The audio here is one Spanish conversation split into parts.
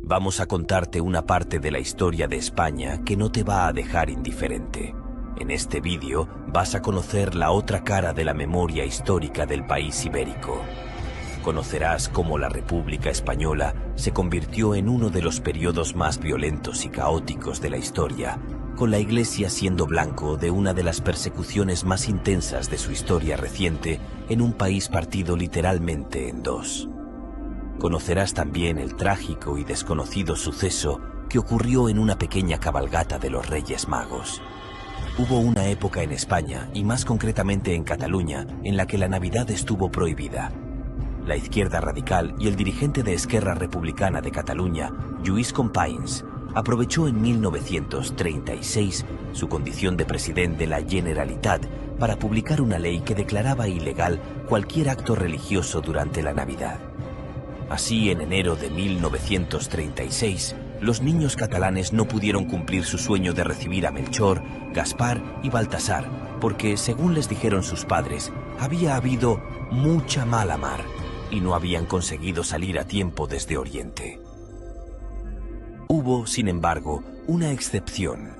vamos a contarte una parte de la historia de España que no te va a dejar indiferente. En este vídeo vas a conocer la otra cara de la memoria histórica del país ibérico. Conocerás cómo la República Española se convirtió en uno de los periodos más violentos y caóticos de la historia, con la Iglesia siendo blanco de una de las persecuciones más intensas de su historia reciente en un país partido literalmente en dos. Conocerás también el trágico y desconocido suceso que ocurrió en una pequeña cabalgata de los Reyes Magos. Hubo una época en España, y más concretamente en Cataluña, en la que la Navidad estuvo prohibida. La izquierda radical y el dirigente de Esquerra Republicana de Cataluña, Lluís Companys, aprovechó en 1936 su condición de presidente de la Generalitat para publicar una ley que declaraba ilegal cualquier acto religioso durante la Navidad. Así, en enero de 1936, los niños catalanes no pudieron cumplir su sueño de recibir a Melchor, Gaspar y Baltasar, porque, según les dijeron sus padres, había habido mucha mala mar y no habían conseguido salir a tiempo desde Oriente. Hubo, sin embargo, una excepción,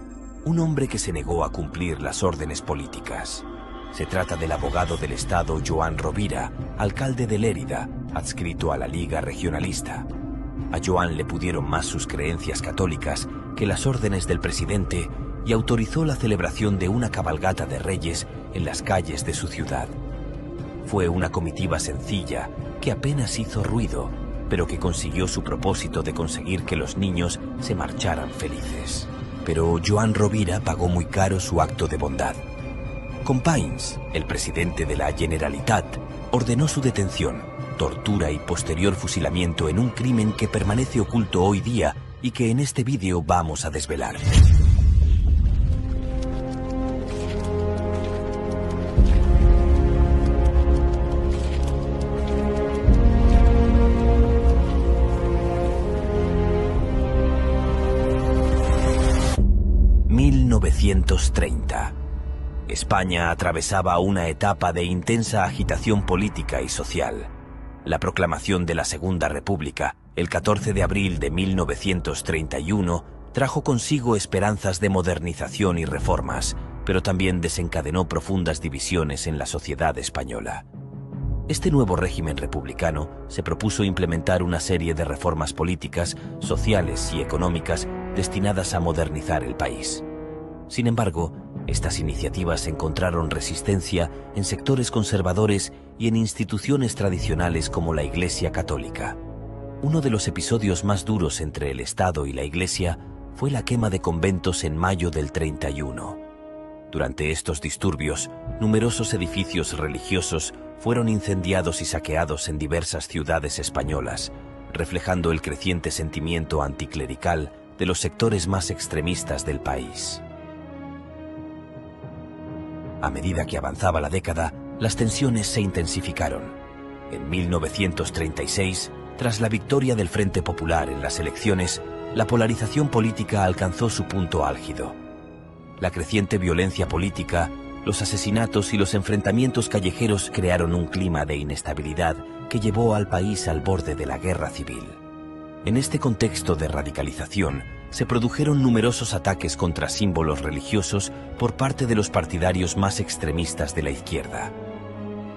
un hombre que se negó a cumplir las órdenes políticas. Se trata del abogado del Estado Joan Rovira, alcalde de Lérida, adscrito a la Liga Regionalista. A Joan le pudieron más sus creencias católicas que las órdenes del presidente y autorizó la celebración de una cabalgata de reyes en las calles de su ciudad. Fue una comitiva sencilla que apenas hizo ruido, pero que consiguió su propósito de conseguir que los niños se marcharan felices. Pero Joan Rovira pagó muy caro su acto de bondad. Companys, el presidente de la Generalitat, ordenó su detención, tortura y posterior fusilamiento en un crimen que permanece oculto hoy día y que en este vídeo vamos a desvelar. ...1930... España atravesaba una etapa de intensa agitación política y social. La proclamación de la Segunda República, el 14 de abril de 1931, trajo consigo esperanzas de modernización y reformas, pero también desencadenó profundas divisiones en la sociedad española. Este nuevo régimen republicano se propuso implementar una serie de reformas políticas, sociales y económicas destinadas a modernizar el país. Sin embargo, estas iniciativas encontraron resistencia en sectores conservadores y en instituciones tradicionales como la Iglesia Católica. Uno de los episodios más duros entre el Estado y la Iglesia fue la quema de conventos en mayo del 31. Durante estos disturbios, numerosos edificios religiosos fueron incendiados y saqueados en diversas ciudades españolas, reflejando el creciente sentimiento anticlerical de los sectores más extremistas del país. A medida que avanzaba la década, las tensiones se intensificaron. En 1936, tras la victoria del Frente Popular en las elecciones, la polarización política alcanzó su punto álgido. La creciente violencia política, los asesinatos y los enfrentamientos callejeros crearon un clima de inestabilidad que llevó al país al borde de la guerra civil. En este contexto de radicalización, se produjeron numerosos ataques contra símbolos religiosos por parte de los partidarios más extremistas de la izquierda.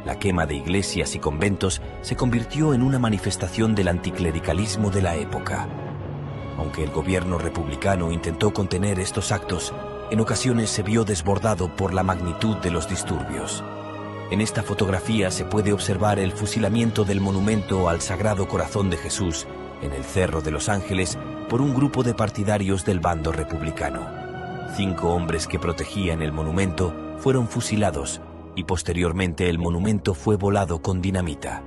La quema de iglesias y conventos se convirtió en una manifestación del anticlericalismo de la época. Aunque el gobierno republicano intentó contener estos actos, en ocasiones se vio desbordado por la magnitud de los disturbios. En esta fotografía se puede observar el fusilamiento del monumento al Sagrado Corazón de Jesús en el Cerro de los Ángeles por un grupo de partidarios del bando republicano. 5 hombres que protegían el monumento fueron fusilados y posteriormente el monumento fue volado con dinamita.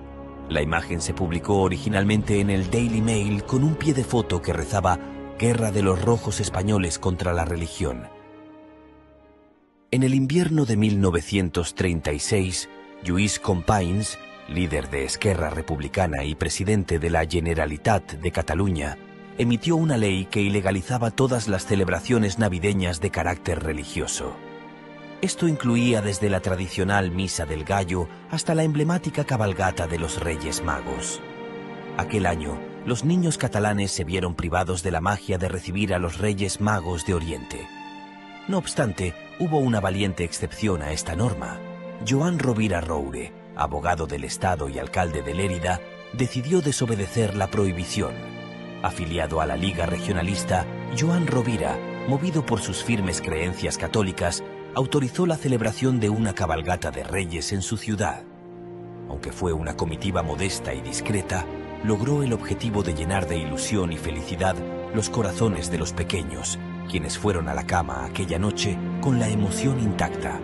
La imagen se publicó originalmente en el Daily Mail con un pie de foto que rezaba «Guerra de los rojos españoles contra la religión». En el invierno de 1936, Lluís Companys, líder de Esquerra Republicana y presidente de la Generalitat de Cataluña, emitió una ley que ilegalizaba todas las celebraciones navideñas de carácter religioso. Esto incluía desde la tradicional Misa del Gallo hasta la emblemática cabalgata de los Reyes Magos. Aquel año, los niños catalanes se vieron privados de la magia de recibir a los Reyes Magos de Oriente. No obstante, hubo una valiente excepción a esta norma. Joan Rovira Roure, abogado del Estado y alcalde de Lérida, decidió desobedecer la prohibición. Afiliado a la Liga Regionalista, Joan Rovira, movido por sus firmes creencias católicas, autorizó la celebración de una cabalgata de reyes en su ciudad. Aunque fue una comitiva modesta y discreta, logró el objetivo de llenar de ilusión y felicidad los corazones de los pequeños, quienes fueron a la cama aquella noche con la emoción intacta.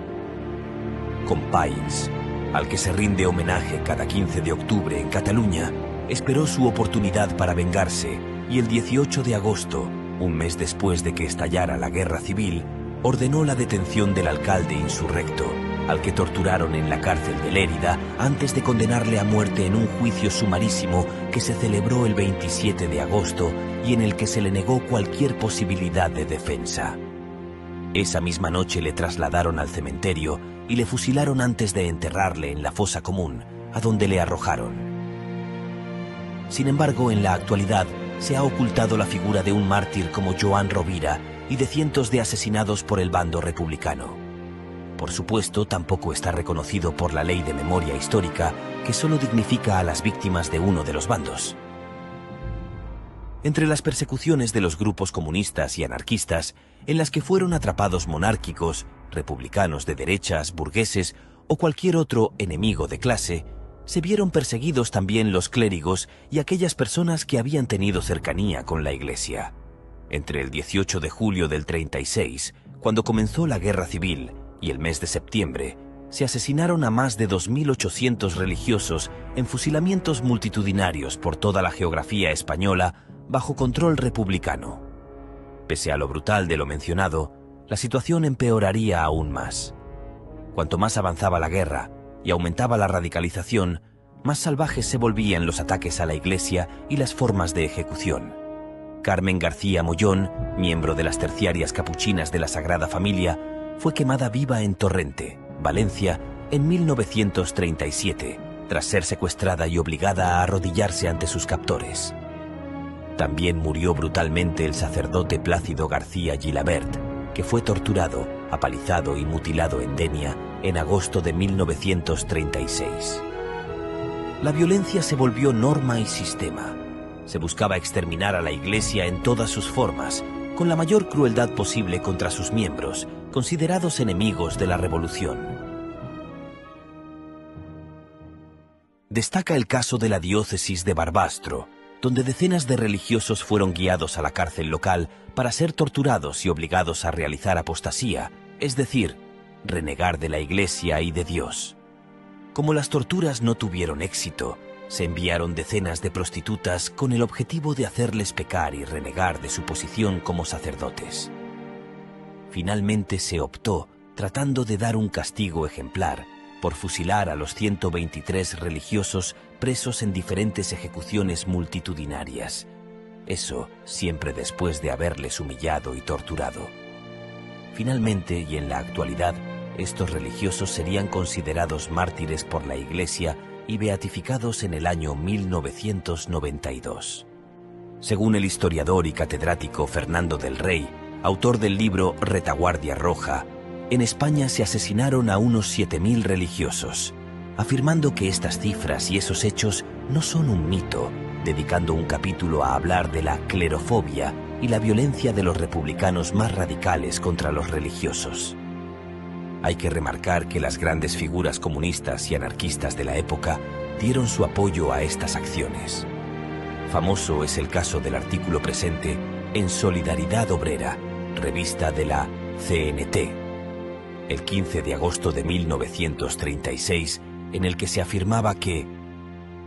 Companys, al que se rinde homenaje cada 15 de octubre en Cataluña, esperó su oportunidad para vengarse y el 18 de agosto, un mes después de que estallara la guerra civil, ordenó la detención del alcalde insurrecto, al que torturaron en la cárcel de Lérida antes de condenarle a muerte en un juicio sumarísimo que se celebró el 27 de agosto y en el que se le negó cualquier posibilidad de defensa. Esa misma noche le trasladaron al cementerio y le fusilaron antes de enterrarle en la fosa común, a donde le arrojaron. Sin embargo, en la actualidad se ha ocultado la figura de un mártir como Joan Rovira y de cientos de asesinados por el bando republicano. Por supuesto, tampoco está reconocido por la Ley de Memoria Histórica, que solo dignifica a las víctimas de uno de los bandos. Entre las persecuciones de los grupos comunistas y anarquistas, en las que fueron atrapados monárquicos, republicanos de derechas, burgueses o cualquier otro enemigo de clase, se vieron perseguidos también los clérigos y aquellas personas que habían tenido cercanía con la Iglesia. Entre el 18 de julio del 36, cuando comenzó la Guerra Civil, y el mes de septiembre, se asesinaron a más de 2.800 religiosos en fusilamientos multitudinarios por toda la geografía española bajo control republicano. Pese a lo brutal de lo mencionado, la situación empeoraría aún más. Cuanto más avanzaba la guerra y aumentaba la radicalización, más salvajes se volvían los ataques a la Iglesia y las formas de ejecución. Carmen García Mollón, miembro de las terciarias capuchinas de la Sagrada Familia, fue quemada viva en Torrente, Valencia, en 1937, tras ser secuestrada y obligada a arrodillarse ante sus captores. También murió brutalmente el sacerdote Plácido García Gilabert, que fue torturado, apalizado y mutilado en Denia en agosto de 1936. La violencia se volvió norma y sistema. Se buscaba exterminar a la Iglesia en todas sus formas, con la mayor crueldad posible contra sus miembros, considerados enemigos de la revolución. Destaca el caso de la diócesis de Barbastro, donde decenas de religiosos fueron guiados a la cárcel local para ser torturados y obligados a realizar apostasía, es decir, renegar de la Iglesia y de Dios. Como las torturas no tuvieron éxito, se enviaron decenas de prostitutas con el objetivo de hacerles pecar y renegar de su posición como sacerdotes. Finalmente se optó, tratando de dar un castigo ejemplar, por fusilar a los 123 religiosos presos en diferentes ejecuciones multitudinarias. Eso siempre después de haberles humillado y torturado. Finalmente, y en la actualidad, estos religiosos serían considerados mártires por la Iglesia y beatificados en el año 1992. Según el historiador y catedrático Fernando del Rey, autor del libro Retaguardia Roja, en España se asesinaron a unos 7.000 religiosos, afirmando que estas cifras y esos hechos no son un mito, dedicando un capítulo a hablar de la clerofobia y la violencia de los republicanos más radicales contra los religiosos. Hay que remarcar que las grandes figuras comunistas y anarquistas de la época dieron su apoyo a estas acciones. Famoso es el caso del artículo presente en Solidaridad Obrera, revista de la CNT, el 15 de agosto de 1936, en el que se afirmaba que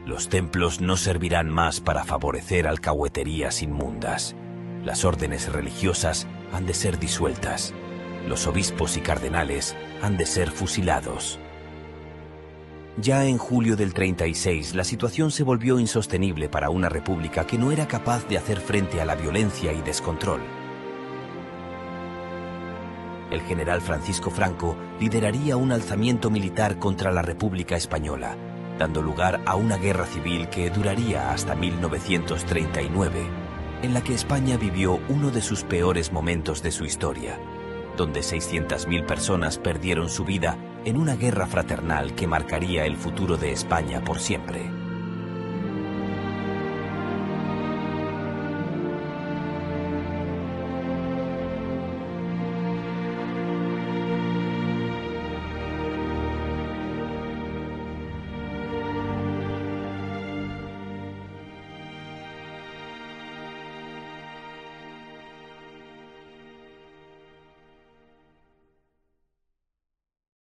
los templos no servirán más para favorecer alcahueterías inmundas. Las órdenes religiosas han de ser disueltas. Los obispos y cardenales han de ser fusilados. Ya en julio del 36, la situación se volvió insostenible para una república que no era capaz de hacer frente a la violencia y descontrol. El general Francisco Franco lideraría un alzamiento militar contra la República Española, dando lugar a una guerra civil que duraría hasta 1939, en la que España vivió uno de sus peores momentos de su historia, donde 600.000 personas perdieron su vida en una guerra fraternal que marcaría el futuro de España por siempre.